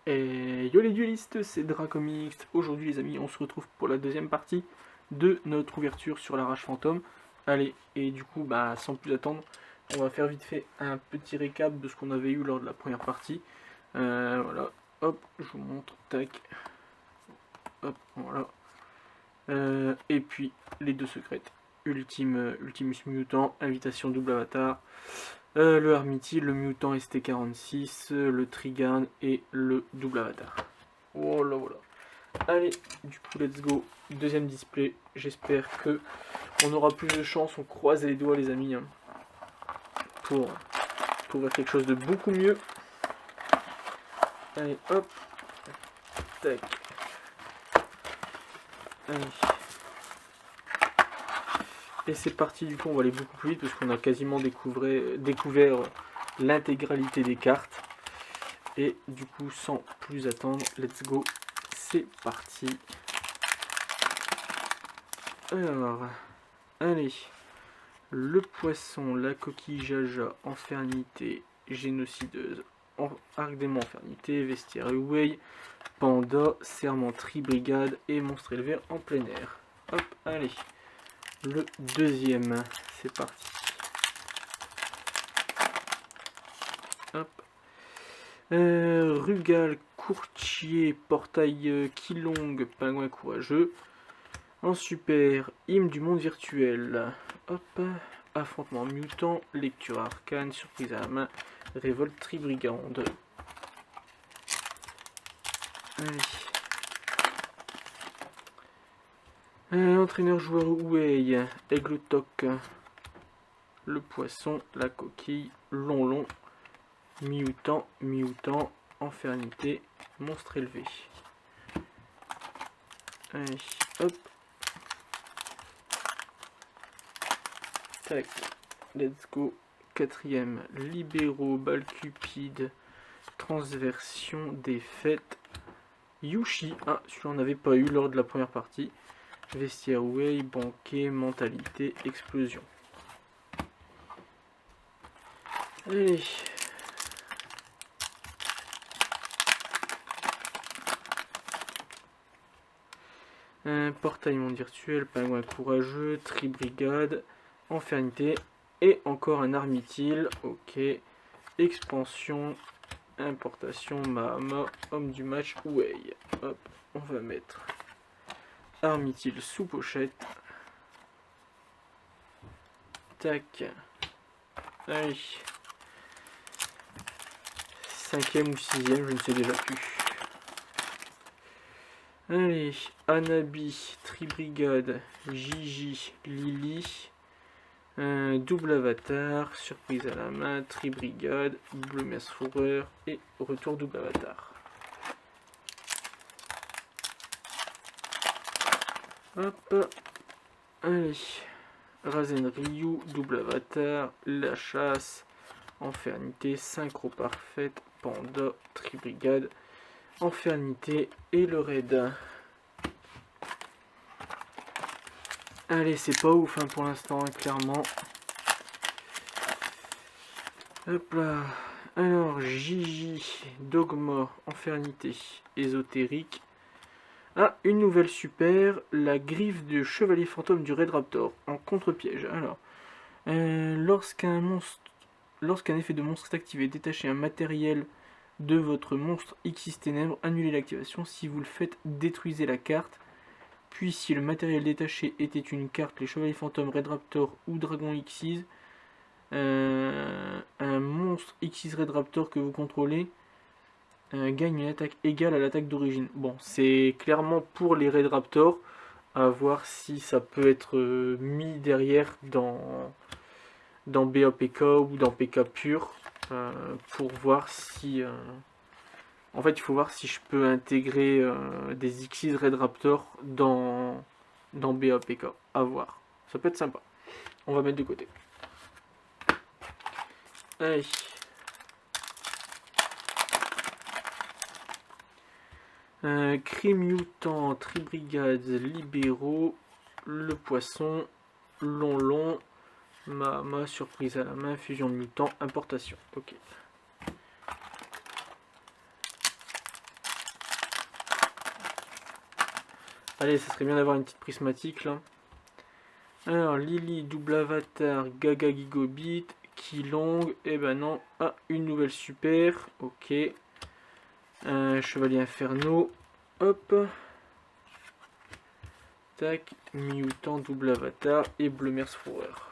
Et yo les duelistes, c'est Dracomix. Aujourd'hui les amis, on se retrouve pour la deuxième partie de notre ouverture sur la rage fantôme. Allez, et du coup, sans plus attendre, on va faire vite fait un petit récap de ce qu'on avait eu lors de la première partie. Voilà, hop, je vous montre, tac, hop, voilà. Et puis les deux secrètes. Ultimus Mutant, invitation double avatar, le Armity, le Mutant ST46, le Trigan et le double avatar. Voilà, voilà. Allez, du coup, let's go. Deuxième display. J'espère que on aura plus de chance. On croise les doigts, les amis, hein, pour voir quelque chose de beaucoup mieux. Allez, hop. Tac. Allez. Et c'est parti, du coup, on va aller beaucoup plus vite parce qu'on a quasiment découvert l'intégralité des cartes. Et du coup, sans plus attendre, let's go. C'est parti. Alors, allez. Le poisson, la coquille Jaja, Infernité, Génocideuse, Arc démon Infernité, Vestiaire Way, Panda, Sermenterie Brigade et Monstre élevé en plein air. Hop, allez. Le deuxième, c'est parti. Hop. Rugal, Courtier, Portail, Kilong, Pingouin courageux. En super, hymne du monde virtuel. Hop. Affrontement mutant, lecture arcane, surprise à la main, révolte tribrigande. Allez. Entraîneur joueur Way, Aigle Toc, le poisson, la coquille, Long, Mioutan, Infernité, monstre élevé. Allez, hop. Tac, let's go. Quatrième, libéraux, balle cupide, transversion, défaite. Yushi, celui-là on n'avait pas eu lors de la première partie. Vestiaire Way, banquet, mentalité, explosion. Allez. Un portail monde virtuel, pingouin courageux, tribrigade, infernité et encore un armityle. Ok. Expansion, importation, Mahama, homme du match, Way. Hop, on va mettre armityle sous pochette. Tac. Allez. Cinquième ou sixième, je ne sais déjà plus. Allez, Anabi, Tribrigade, Gigi, Lily, double avatar, surprise à la main, Tribrigade, bleu mercefourreur et retour double avatar. Hop, allez, Razen Ryu, double avatar, la chasse, infernité, synchro parfaite, panda, Tribrigade, infernité et le raid. Allez, c'est pas ouf pour l'instant, clairement. Hop là. Alors, Gigi, Dogma, Infernité, Ésotérique. Une nouvelle super, la griffe de Chevalier Fantôme du Red Raptor en contre-piège. Alors, lorsqu'un effet de monstre est activé, détachez un matériel de votre monstre Xyz Ténèbres, annulez l'activation. Si vous le faites, détruisez la carte. Puis si le matériel détaché était une carte, les Chevaliers Fantômes, Red Raptor ou Dragon Xyz, un monstre Xyz Red Raptor que vous contrôlez gagne une attaque égale à l'attaque d'origine. Bon, c'est clairement pour les Red Raptor, à voir si ça peut être mis derrière dans BAPK ou dans PK pur, pour voir si... En fait, il faut voir si je peux intégrer des Xyz Red Raptor dans BAPK. À voir. Ça peut être sympa. On va mettre de côté. Allez. Crime mutant, tribrigade, libéraux, le poisson, long, Mahama, surprise à la main, fusion mutant, importation. Ok. Allez, ça serait bien d'avoir une petite prismatique là. Alors, Lily, double avatar, Gaga Gigobit, Kilong, et ben non. Ah, une nouvelle super, ok. Chevalier Inferno, hop. Tac, Mutant, double avatar, et Bleu Fourreur.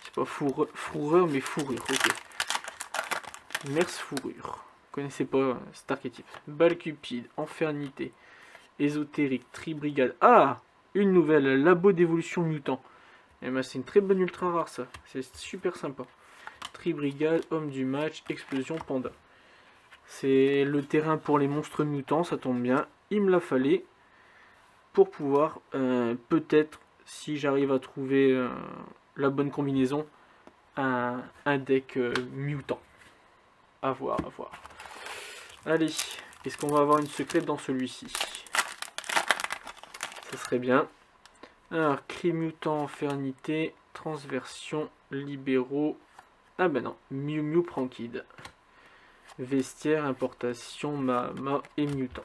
C'est pas fourreur, mais fourrure, ok. Mers Fourrure. Vous connaissez pas cet archétype. Balcupide, Infernité, Ésotérique, Tribrigade. Ah, une nouvelle, Labo d'évolution mutant. Et ben c'est une très bonne ultra rare ça. C'est super sympa. Tribrigade, Homme du match, Explosion, Panda. C'est le terrain pour les monstres mutants, ça tombe bien. Il me l'a fallait pour pouvoir peut-être, si j'arrive à trouver la bonne combinaison, un deck mutant. À voir, à voir. Allez, est-ce qu'on va avoir une secrète dans celui-ci? Ça serait bien. Alors, cri mutant, infernité, transversion, libéraux. Ah ben non, Miu Miu Prankid. Vestiaire, importation, Mahama et mutant.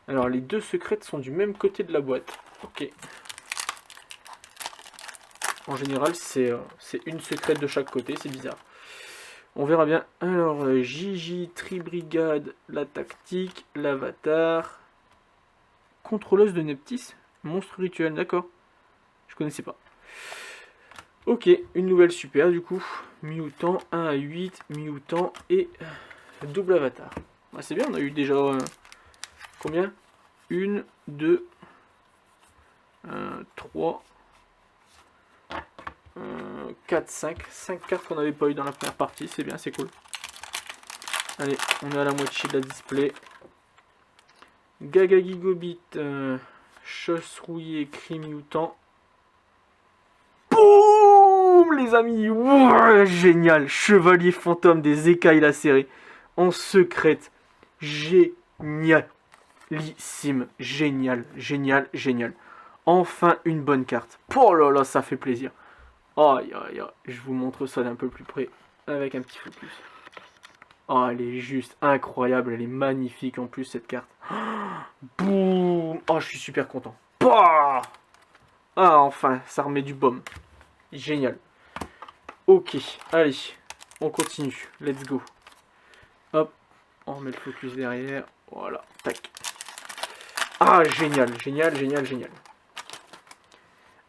Alors, les deux secrètes sont du même côté de la boîte. Ok. En général, c'est une secrète de chaque côté, c'est bizarre. On verra bien. Alors, Gigi, Tribrigade, la tactique, l'avatar, contrôleuse de Neptis, monstre rituel, d'accord. Je connaissais pas. Ok, une nouvelle super du coup. Mutant, 1 à 8, Mutant et double avatar. Ah, c'est bien, on a eu déjà combien 1, 2, 3, 4, 5. 5 cartes qu'on n'avait pas eu dans la première partie, c'est bien, c'est cool. Allez, on est à la moitié de la display. Gaga Gigobit, Chasse rouillée, Cri Mutant. Boum les amis, wow, génial. Chevalier fantôme des écailles lacérées. En secrète. Génialissime. Génial, génial, génial. Enfin une bonne carte. Oh là là, ça fait plaisir. Aïe aïe aïe. Je vous montre ça d'un peu plus près. Avec un petit focus. Oh, elle est juste incroyable. Elle est magnifique en plus cette carte. Boum. Oh, je suis super content. Bah ah, enfin, ça remet du baume. Génial. Ok, allez, on continue. Let's go. Hop, on remet le focus derrière. Voilà, tac. Ah, génial, génial, génial, génial.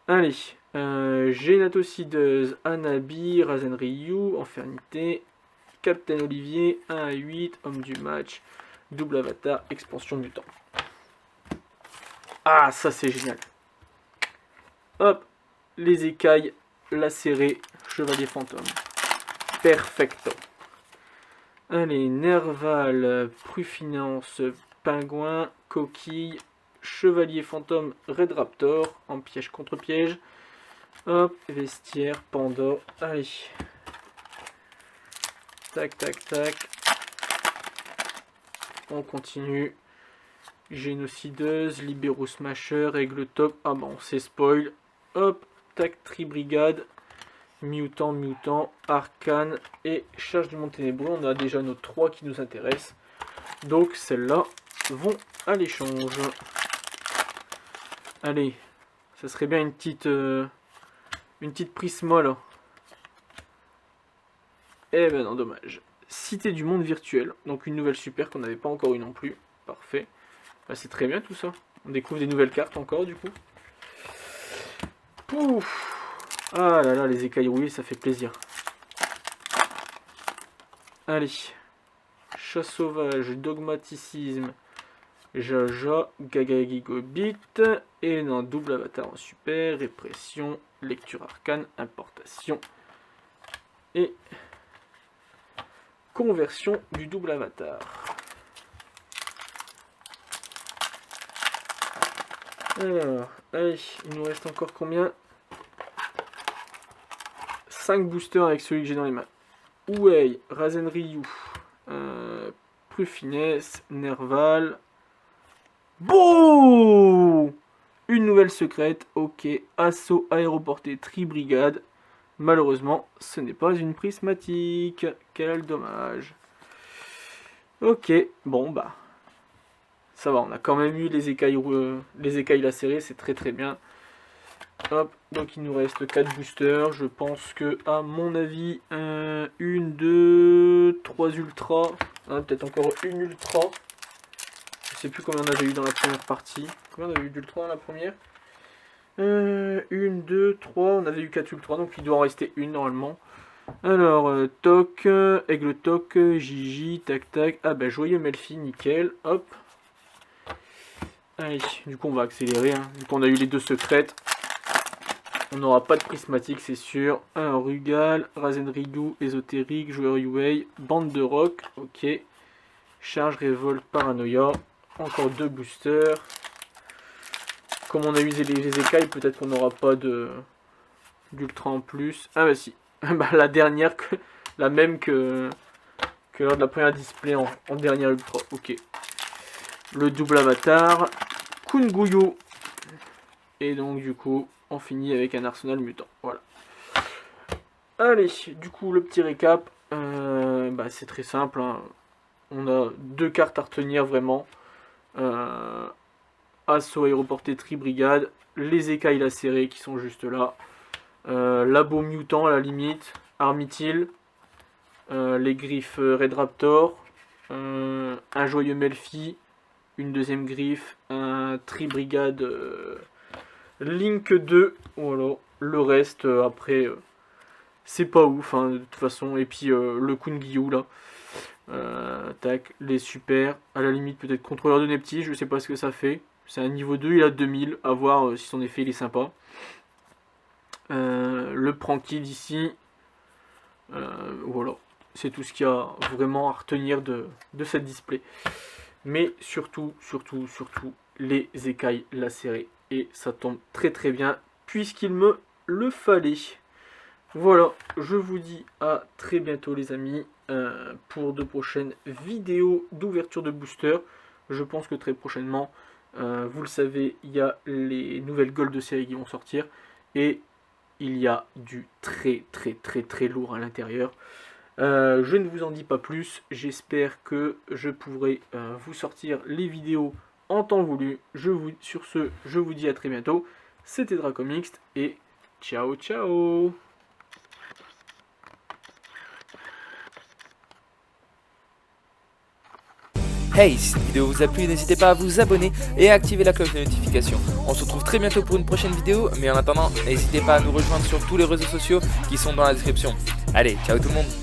Allez, Génatocideuse, Anabi, Razenryu, Infernité, Captain Olivier, 1 à 8, Homme du match, double avatar, expansion mutant. Ah, ça c'est génial. Hop, les écailles lacérées, chevalier fantôme. Perfecto. Allez, Nerval, Prufinance, Pingouin, Coquille, Chevalier fantôme, Red Raptor, en piège contre piège. Hop, Vestiaire, Panda. Allez. Tac, tac, tac. On continue. Génocideuse, Libéraux Smasher, Aigle Top. Ah bon, c'est spoil. Hop, tac, Tribrigade. Mutant, Mutant, Arcane et Charge du Monde Ténébreux. On a déjà nos 3 qui nous intéressent. Donc celles-là vont à l'échange. Allez, ça serait bien une petite Prisma là. Eh ben non, dommage. Cité du monde virtuel. Donc une nouvelle super qu'on n'avait pas encore eu non plus. Parfait. Bah, c'est très bien tout ça. On découvre des nouvelles cartes encore du coup. Pouf. Ah là là, les écailles rouillées, ça fait plaisir. Allez. Chasse sauvage, dogmaticisme, Jaja, Gaga Gigobit, et non, double avatar en super, répression, lecture arcane, importation, et conversion du double avatar. Alors, allez, il nous reste encore combien? 5 boosters avec celui que j'ai dans les mains. Ouei, Razenryu, Prufinesse, Nerval. Boum! Une nouvelle secrète, ok. Assaut aéroporté Tribrigade. Malheureusement, ce n'est pas une prismatique. Quel dommage. Ok, bon bah. ça va, on a quand même eu les écailles lacérées, c'est très très bien. Hop, donc il nous reste 4 boosters, je pense que à mon avis, 1, 2, 3 ultra, peut-être encore une ultra. Je sais plus combien on avait eu dans la première partie. Combien on avait eu d'ultra dans la première? 1, 2, 3, on avait eu 4 ultra, donc il doit en rester une normalement. Alors, toc, aigle toc, Gigi, tac tac, ah bah joyeux Melfi, nickel, hop. Allez, du coup on va accélérer, hein. Vu qu'on a eu les 2 secrètes. On n'aura pas de prismatique, c'est sûr. Un Rugal, Razenrigu, ésotérique, joueur UA, bande de rock, ok. Charge, révolte, paranoïa. Encore 2 boosters. Comme on a usé les écailles, peut-être qu'on n'aura pas d'ultra en plus. Ah bah si. Bah, la dernière, la même que lors de la première display en dernière ultra. Ok. Le double avatar. Kunguyo. Et donc du coup, on finit avec un arsenal mutant. Voilà. Allez, du coup, le petit récap. Bah, c'est très simple, hein. On a 2 cartes à retenir vraiment. Assaut, aéroporté, tri-brigade. Les écailles lacérées qui sont juste là. Labo mutant à la limite. Armitil. Les griffes Red Raptor. Un joyeux Melfi. Une deuxième griffe. Un tri-brigade Link 2. Voilà. Le reste, après, c'est pas ouf, hein, de toute façon. Et puis le Kunguyo là. Tac, les super. À la limite, peut-être contrôleur de Nepti, je sais pas ce que ça fait. C'est un niveau 2, il a 2000. À voir si son effet il est sympa. Le Prankid ici. Voilà. C'est tout ce qu'il y a vraiment à retenir de cette display. Mais surtout, les écailles lacérées. Et ça tombe très très bien, puisqu'il me le fallait. Voilà, je vous dis à très bientôt les amis, pour de prochaines vidéos d'ouverture de booster. Je pense que très prochainement, vous le savez, il y a les nouvelles golds de série qui vont sortir. Et il y a du très lourd à l'intérieur. Je ne vous en dis pas plus, j'espère que je pourrai vous sortir les vidéos en temps voulu. Sur ce, je vous dis à très bientôt. C'était Dracomixte et ciao ciao. Hey, si cette vidéo vous a plu, n'hésitez pas à vous abonner et à activer la cloche de notification. On se retrouve très bientôt pour une prochaine vidéo, mais en attendant, n'hésitez pas à nous rejoindre sur tous les réseaux sociaux qui sont dans la description. Allez, ciao tout le monde!